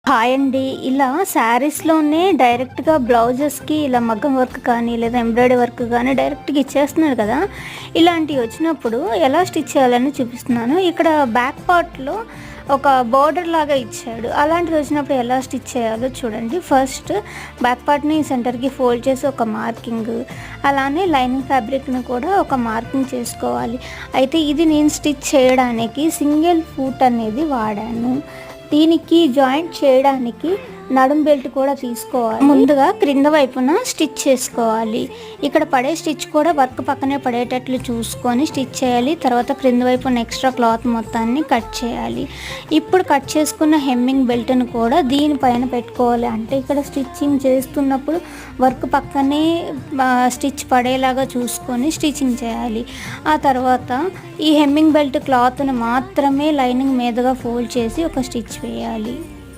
Hi అండి. ఇలా శారీస్లోనే డైరెక్ట్గా బ్లౌజెస్కి ఇలా మగ్గం వర్క్ కానీ లేదా ఎంబ్రాయిడరీ వర్క్ కానీ డైరెక్ట్గా ఇచ్చేస్తున్నారు కదా. ఇలాంటివి వచ్చినప్పుడు ఎలా స్టిచ్ చేయాలని చూపిస్తున్నాను. ఇక్కడ బ్యాక్ పార్ట్లో ఒక బోర్డర్ లాగా ఇచ్చాడు. అలాంటివి వచ్చినప్పుడు ఎలా స్టిచ్ చేయాలో చూడండి. ఫస్ట్ బ్యాక్ పార్ట్ని సెంటర్కి ఫోల్డ్ చేసి ఒక మార్కింగ్, అలానే లైనింగ్ ఫ్యాబ్రిక్ని కూడా ఒక మార్కింగ్ చేసుకోవాలి. అయితే ఇది నేను స్టిచ్ చేయడానికి సింగిల్ ఫూట్ అనేది వాడాను. దీనికి జాయింట్ చేయడానికి నడుం బెల్ట్ కూడా తీసుకోవాలి. ముందుగా క్రింద వైపున స్టిచ్ చేసుకోవాలి. ఇక్కడ పడే స్టిచ్ కూడా వర్క్ పక్కనే పడేటట్లు చూసుకొని స్టిచ్ చేయాలి. తర్వాత క్రింద వైపున ఎక్స్ట్రా క్లాత్ మొత్తాన్ని కట్ చేయాలి. ఇప్పుడు కట్ చేసుకున్న హెమ్మింగ్ బెల్ట్ను కూడా దీనిపైన పెట్టుకోవాలి. అంటే ఇక్కడ స్టిచ్చింగ్ చేస్తున్నప్పుడు వర్క్ పక్కనే స్టిచ్ పడేలాగా చూసుకొని స్టిచ్చింగ్ చేయాలి. ఆ తర్వాత ఈ హెమ్మింగ్ బెల్ట్ క్లాత్ను మాత్రమే లైనింగ్ మీదుగా ఫోల్డ్ చేసి ఒక స్టిచ్ వేయాలి.